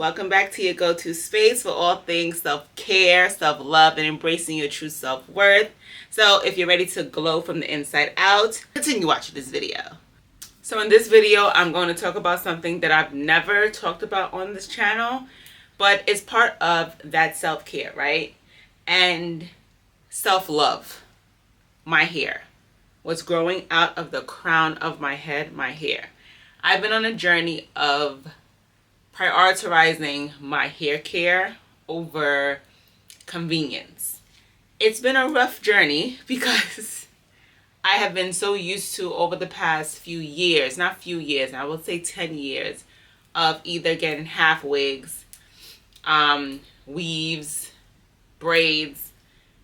Welcome back to your go-to space for all things self-care, self-love, and embracing your true self-worth. So if you're ready to glow from the inside out, continue watching this video. So in this video, I'm going to talk about something that I've never talked about on this channel, but it's part of that self-care, right? And self-love. My hair. What's growing out of the crown of my head, my hair. I've been on a journey of prioritizing my hair care over convenience. It's been a rough journey because I have been so used to, over the past few years, not few years, I would say 10 years, of either getting half wigs, weaves, braids,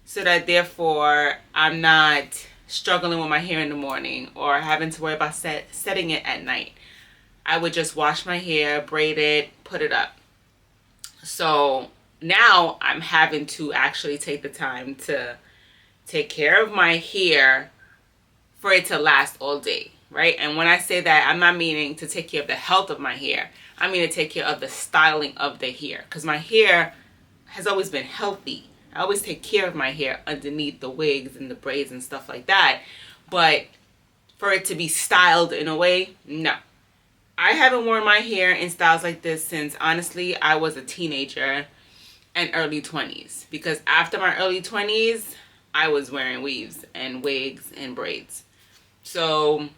so that therefore I'm not struggling with my hair in the morning or having to worry about setting it at night. I would just wash my hair, braid it, put it up. So now I'm having to actually take the time to take care of my hair for it to last all day, right? And when I say that, I'm not meaning to take care of the health of my hair. I mean to take care of the styling of the hair, because my hair has always been healthy. I always take care of my hair underneath the wigs and the braids and stuff like that. But for it to be styled in a way, no. I haven't worn my hair in styles like this since, honestly, I was a teenager and early 20s. Because after my early 20s, I was wearing weaves and wigs and braids. So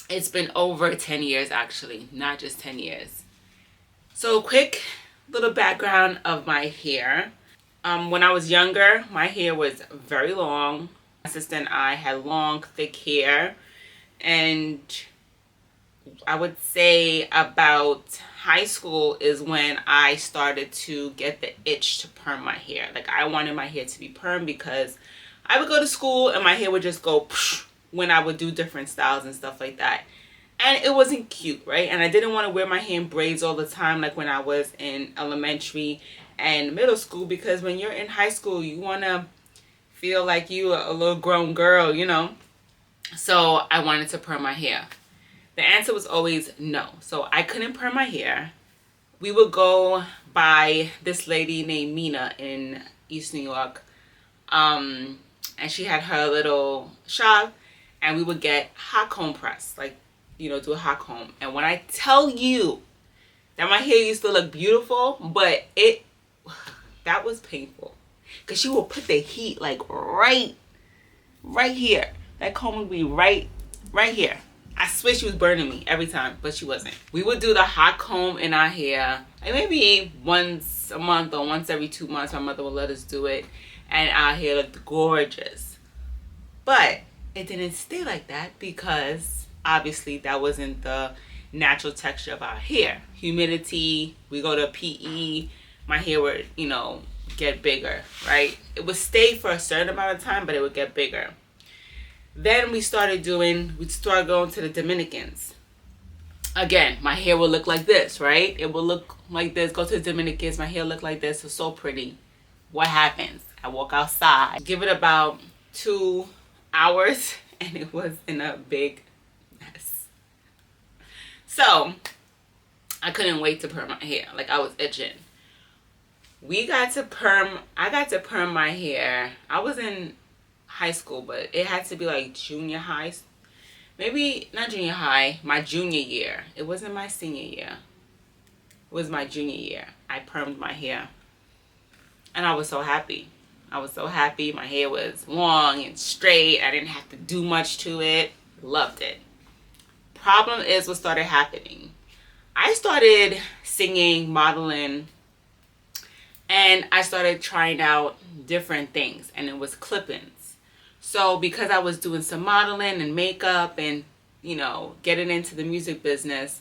it's been over 10 years actually, not just 10 years. So quick little background of my hair. When I was younger, my hair was very long. My sister and I had long, thick hair. And I would say about high school is when I started to get the itch to perm my hair. Like, I wanted my hair to be permed because I would go to school and my hair would just go when I would do different styles and stuff like that. And it wasn't cute, right? And I didn't want to wear my hair in braids all the time like when I was in elementary and middle school, because when you're in high school, you want to feel like you are a little grown girl, you know? So I wanted to perm my hair. The answer was always no. So I couldn't perm my hair. We would go by this lady named Mina in East New York. And she had her little shop, and we would get hot comb press, like, you know, do a hot comb. And when I tell you that my hair used to look beautiful, but that was painful. Because she would put the heat like right here. That comb would be right here. I swear she was burning me every time, but she wasn't. We would do the hot comb in our hair, like maybe once a month or once every 2 months. My mother would let us do it, and our hair looked gorgeous. But it didn't stay like that because obviously that wasn't the natural texture of our hair. Humidity, we go to PE, my hair would, you know, get bigger, right? It would stay for a certain amount of time, but it would get bigger. Then we'd start going to the Dominicans. Again, my hair would look like this, right? It would look like this. Go to the Dominicans, my hair looked like this. It's so pretty. What happens? I walk outside, give it about 2 hours, and it was in a big mess. So I couldn't wait to perm my hair. Like, I was itching. I got to perm my hair. I was in high school, but it had to be like junior high. Maybe not junior high, my junior year. It wasn't my senior year. It was my junior year. I permed my hair. And I was so happy. I was so happy. My hair was long and straight. I didn't have to do much to it. Loved it. Problem is what started happening. I started singing, modeling, and I started trying out different things, and it was clip-ins. So because I was doing some modeling and makeup and, you know, getting into the music business,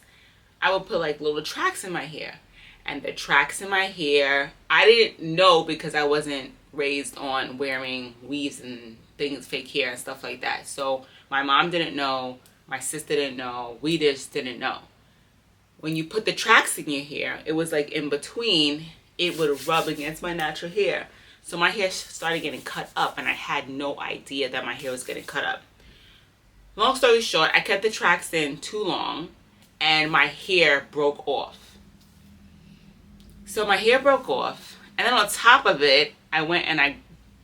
I would put like little tracks in my hair. And the tracks in my hair, I didn't know because I wasn't raised on wearing weaves and things, fake hair and stuff like that. So my mom didn't know, my sister didn't know, we just didn't know. When you put the tracks in your hair, it was like in between, it would rub against my natural hair. So my hair started getting cut up, and I had no idea that my hair was getting cut up. Long story short, I kept the tracks in too long, and my hair broke off. So my hair broke off, and then on top of it, I went and I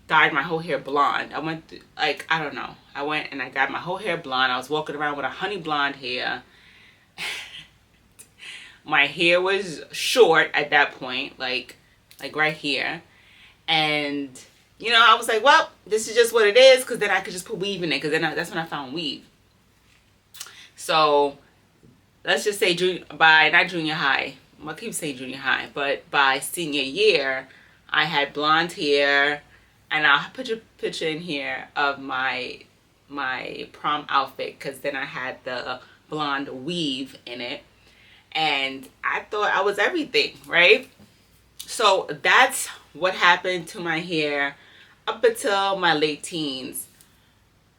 dyed my whole hair blonde. I went through, like, I don't know. I went and I dyed my whole hair blonde. I was walking around with a honey blonde hair. My hair was short at that point, like right here. And, you know, I was like, well, this is just what it is, because then I could just put weave in it, because then that's when I found weave. So let's just say not junior high. I keep saying junior high, but by senior year, I had blonde hair, and I'll put a picture in here of my prom outfit, because then I had the blonde weave in it, and I thought I was everything, right? So that's what happened to my hair up until my late teens.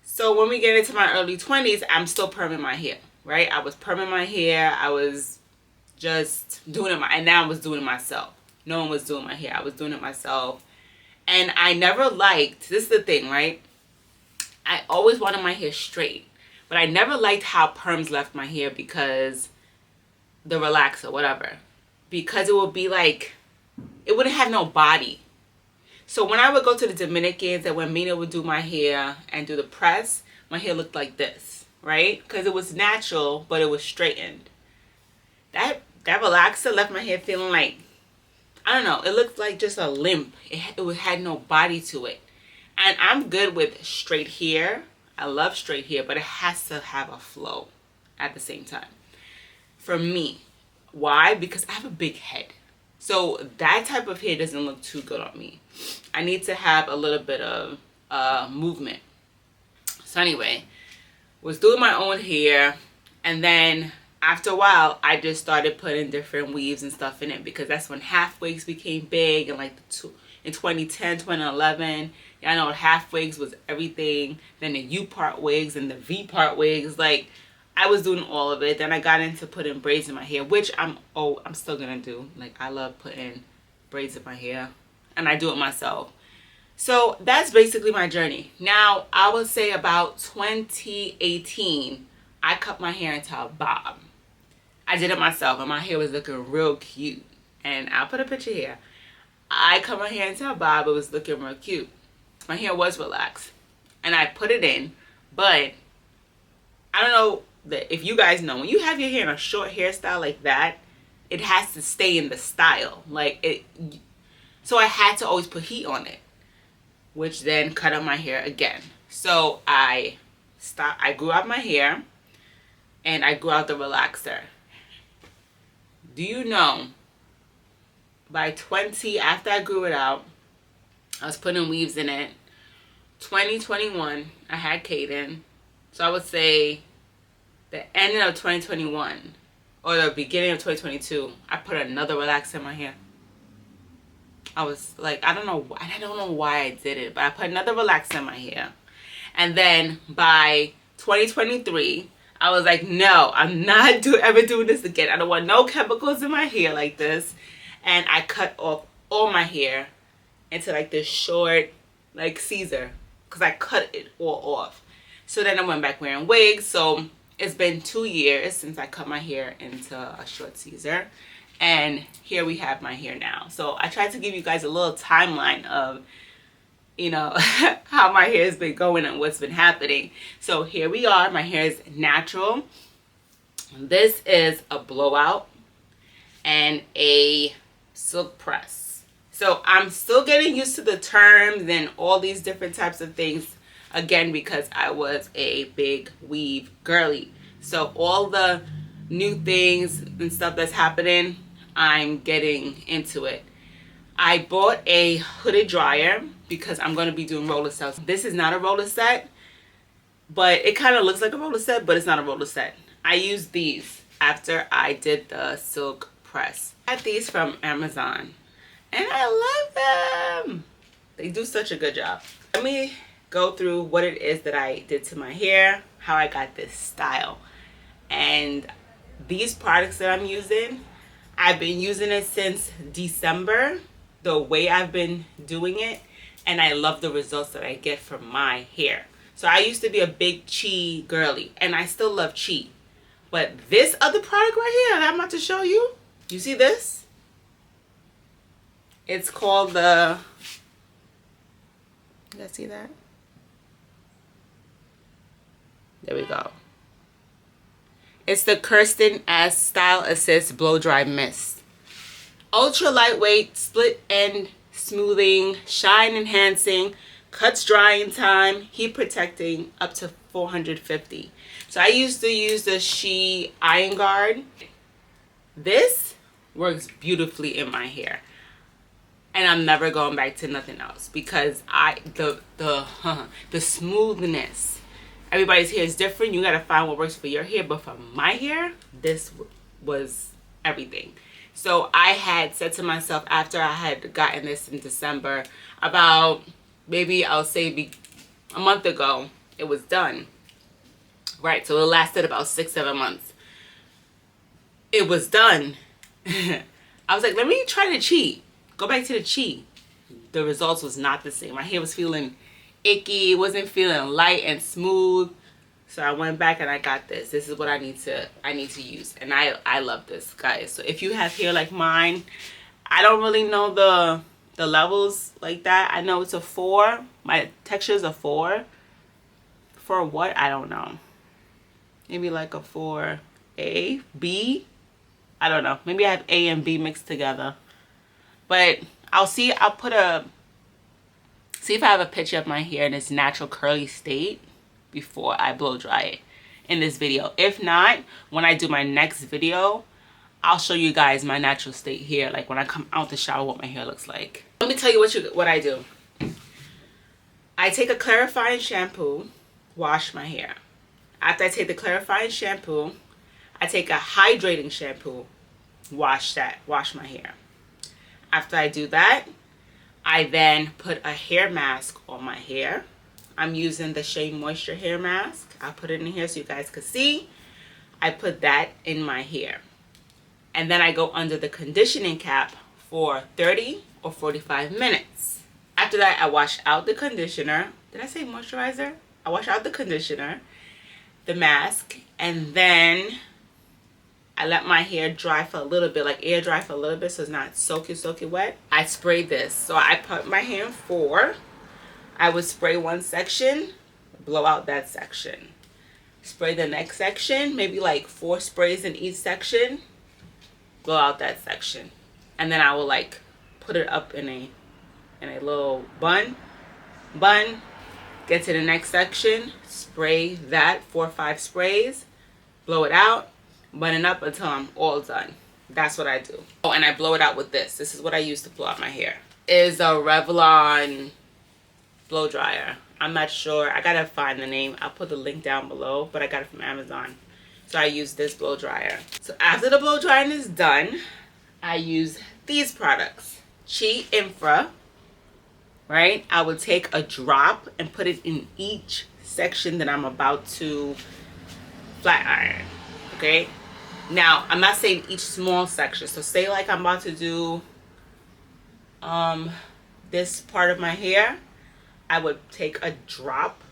So when we get into my early 20s, I'm still perming my hair, right? I was perming my hair. I was just doing it, and now I was doing it myself. No one was doing my hair. I was doing it myself. And I never liked, this is the thing, right? I always wanted my hair straight, but I never liked how perms left my hair, because the relaxer, whatever, because it would be like, it wouldn't have no body. So when I would go to the Dominicans and when Mina would do my hair and do the press, my hair looked like this, right? Because it was natural, but it was straightened. That relaxer left my hair feeling like, I don't know, it looked like just a limp. It had no body to it. And I'm good with straight hair. I love straight hair, but it has to have a flow at the same time. For me. Why? Because I have a big head. So that type of hair doesn't look too good on me. I need to have a little bit of movement. So anyway, was doing my own hair, and then after a while, I just started putting different weaves and stuff in it, because that's when half wigs became big, and like in 2010, 2011, I know half wigs was everything. Then the U-part wigs and the V-part wigs, like I was doing all of it. Then I got into putting braids in my hair, which I'm still gonna do. Like, I love putting braids in my hair, and I do it myself. So that's basically my journey. Now, I would say about 2018, I cut my hair into a bob. I did it myself, and my hair was looking real cute. And I'll put a picture here. I cut my hair into a bob. It was looking real cute. My hair was relaxed, and I put it in, but I don't know if you guys know, when you have your hair in a short hairstyle like that, it has to stay in the style. Like it, so I had to always put heat on it, which then cut out my hair again. So I grew out my hair, and I grew out the relaxer. Do you know, by 20, after I grew it out, I was putting weaves in it. 2021, I had Kaden. So I would say the end of 2021 or the beginning of 2022, I put another relaxer in my hair. I was like, I don't know why I did it, but I put another relaxer in my hair. And then by 2023, I was like, no, I'm not ever doing this again. I don't want no chemicals in my hair like this. And I cut off all my hair into like this short, like Caesar, because I cut it all off. So then I went back wearing wigs. So it's been 2 years since I cut my hair into a short Caesar. And here we have my hair now. So I tried to give you guys a little timeline of, you know, how my hair has been going and what's been happening. So here we are. My hair is natural. This is a blowout and a silk press. So I'm still getting used to the terms and all these different types of things, again, because I was a big weave girly. So all the new things and stuff that's happening, I'm getting into it. I bought a hooded dryer because I'm going to be doing roller sets. This is not a roller set, but it kind of looks like a roller set, but it's not a roller set. I used these after I did the silk press. I got these from Amazon, and I love them. They do such a good job. Let me go through what it is that I did to my hair, how I got this style. And these products that I'm using, I've been using it since December, the way I've been doing it, and I love the results that I get from my hair. So I used to be a big Chi girly, and I still love Chi. But this other product right here that I'm about to show you, you see this? It's called the, you guys see that? There we go. It's the Kirsten S Style Assist Blow Dry Mist. Ultra lightweight, split end smoothing, shine enhancing, cuts drying time, heat protecting, up to 450. So I used to use the She Iron Guard. This works beautifully in my hair. And I'm never going back to nothing else because the smoothness. Everybody's hair is different. You gotta find what works for your hair. But for my hair, this was everything. So I had said to myself after I had gotten this in December, about maybe I'll say a month ago, it was done. Right, so it lasted about 6-7 months. It was done. I was like, let me try the Chi. Go back to the Chi. The results was not the same. My hair was feeling icky. It wasn't feeling light and smooth. So I went back and I got this. This is what I need to use. And I love this, guys. So if you have hair like mine, I don't really know the levels like that. I know it's a 4. My texture is a 4. For what? I don't know. Maybe like a 4A, B. I don't know. Maybe I have A and B mixed together. But I'll see if I have a picture of my hair in its natural curly state before I blow dry it in this video. If not, when I do my next video, I'll show you guys my natural state here, like when I come out the shower, what my hair looks like. Let me tell you what I do. I take a clarifying shampoo, wash my hair. After I take the clarifying shampoo, I take a hydrating shampoo, wash my hair. After I do that, I then put a hair mask on my hair. I'm using the Shea Moisture hair mask. I'll put it in here so you guys can see. I put that in my hair. And then I go under the conditioning cap for 30 or 45 minutes. After that, I wash out the conditioner. Did I say moisturizer? I wash out the conditioner, the mask, and then I let my hair dry for a little bit, like air dry for a little bit so it's not soaky wet. I spray this. So I put my hair in 4. I would spray one section, blow out that section. Spray the next section, maybe like 4 sprays in each section, blow out that section. And then I will like put it up in a little bun, get to the next section, spray that 4 or 5 sprays, blow it out, bun it up until I'm all done. That's what I do. Oh, and I blow it out with this. This is what I use to blow out my hair. Is a Revlon blow dryer. I'm not sure. I gotta find the name. I'll put the link down below, but I got it from Amazon. So I use this blow dryer. So after the blow drying is done, I use these products. Chi Infra, right? I will take a drop and put it in each section that I'm about to flat iron, okay? Now, I'm not saying each small section. So say like I'm about to do this part of my hair, I would take a drop.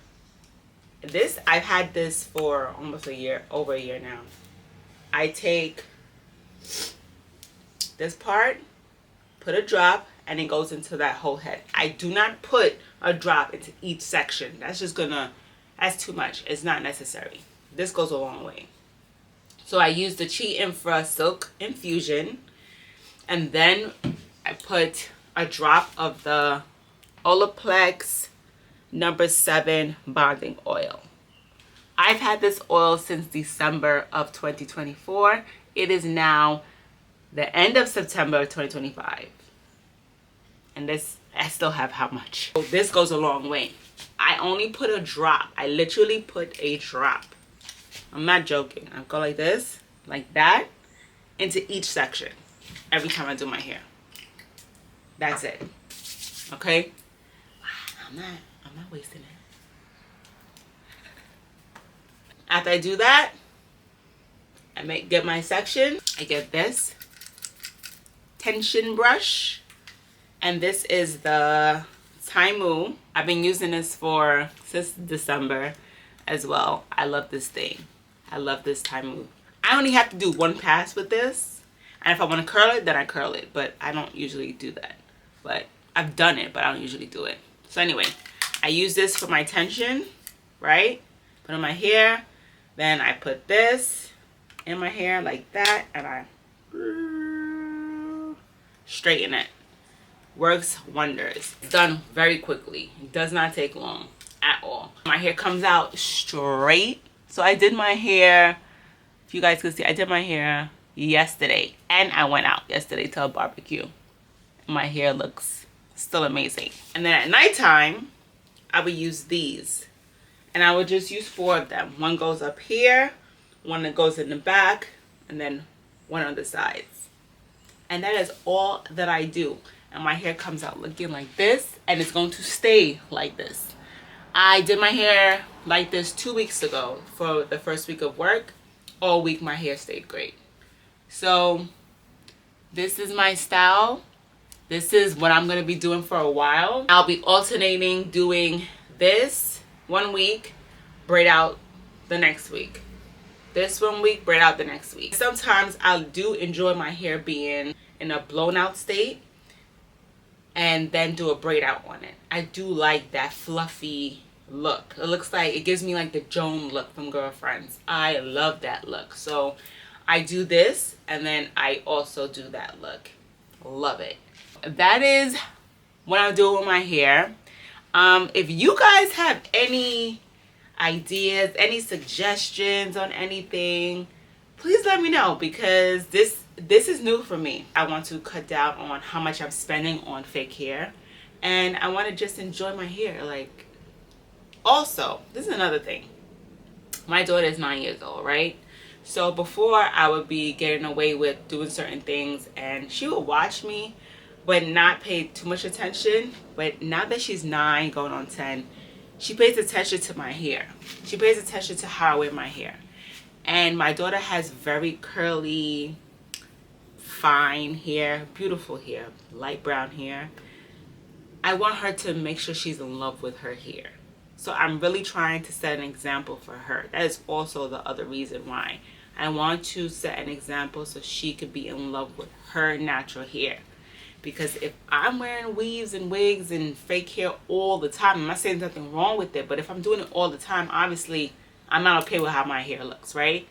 This, I've had this for almost a year, over a year now. I take this part, put a drop, and it goes into that whole head. I do not put a drop into each section. That's too much. It's not necessary. This goes a long way. So I use the Chi Infra Silk Infusion, and then I put a drop of the Olaplex number 7 bonding oil. I've had this oil since December of 2024. It is now the end of September of 2025. And this, I still have how much? So this goes a long way. I only put a drop. I literally put a drop. I'm not joking. I go like this, like that, into each section every time I do my hair. That's it. Okay? I'm not wasting it. After I do that, I get my section. I get this tension brush, and this is the Taimu. I've been using this since December as well. I love this thing. I love this Taimu. I only have to do one pass with this, and if I want to curl it, then I curl it, but I don't usually do that. but I've done it, but I don't usually do it. So anyway, I use this for my tension, right? Put on my hair, then I put this in my hair like that, and I straighten it. Works wonders. It's done very quickly. It does not take long at all. My hair comes out straight. So I did my hair, if you guys could see, I did my hair yesterday, and I went out yesterday to a barbecue. My hair looks still amazing. And then at nighttime, I would use these, and I would just use 4 of them. One goes up here, one that goes in the back, and then one on the sides. And that is all that I do. And my hair comes out looking like this, and it's going to stay like this. I did my hair like this 2 weeks ago for the first week of work. All week my hair stayed great. So this is my style. This is what I'm going to be doing for a while. I'll be alternating doing this 1 week, braid out the next week. This 1 week, braid out the next week. Sometimes I do enjoy my hair being in a blown out state and then do a braid out on it. I do like that fluffy look. It looks like, it gives me like the Joan look from Girlfriends. I love that look. So I do this, and then I also do that look. Love it. That is what I'm doing with my hair. If you guys have any ideas, any suggestions on anything, please let me know, because this is new for me. I want to cut down on how much I'm spending on fake hair, and I want to just enjoy my hair. Like, also, this is another thing. My daughter is 9 years old, right? So before, I would be getting away with doing certain things, and she would watch me but not pay too much attention. But now that she's 9 going on 10, she pays attention to my hair. She pays attention to how I wear my hair. And my daughter has very curly, fine hair, beautiful hair, light brown hair. I want her to make sure she's in love with her hair. So I'm really trying to set an example for her. That is also the other reason why. I want to set an example so she could be in love with her natural hair. Because if I'm wearing weaves and wigs and fake hair all the time, I'm not saying there's nothing wrong with it, but if I'm doing it all the time, obviously I'm not okay with how my hair looks, right?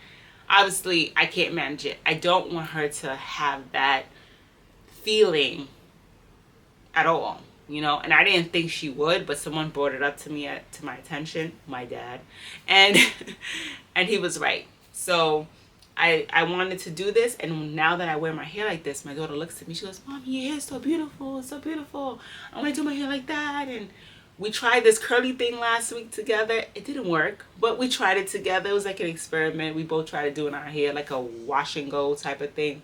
Obviously, I can't manage it. I don't want her to have that feeling at all, you know? And I didn't think she would, but someone brought it up to me, to my attention, my dad, and and he was right. So I wanted to do this, and now that I wear my hair like this, my daughter looks at me, she goes, "Mom, your hair is so beautiful, it's so beautiful. I want to do my hair like that." And we tried this curly thing last week together. It didn't work, but we tried it together. It was like an experiment. We both tried to do in our hair, like a wash and go type of thing.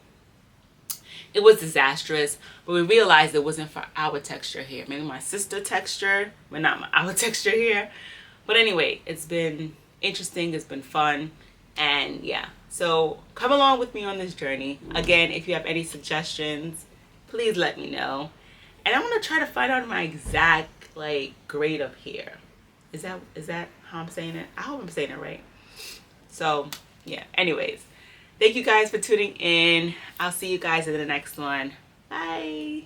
It was disastrous, but we realized it wasn't for our texture hair. Maybe my sister texture, but not our texture hair. But anyway, it's been interesting. It's been fun. And yeah, so come along with me on this journey. Again, if you have any suggestions, please let me know. And I want to try to find out my exact like grade of hair. Is that how I'm saying it? I hope I'm saying it right. So yeah, anyways, thank you guys for tuning in. I'll see you guys in the next one. Bye.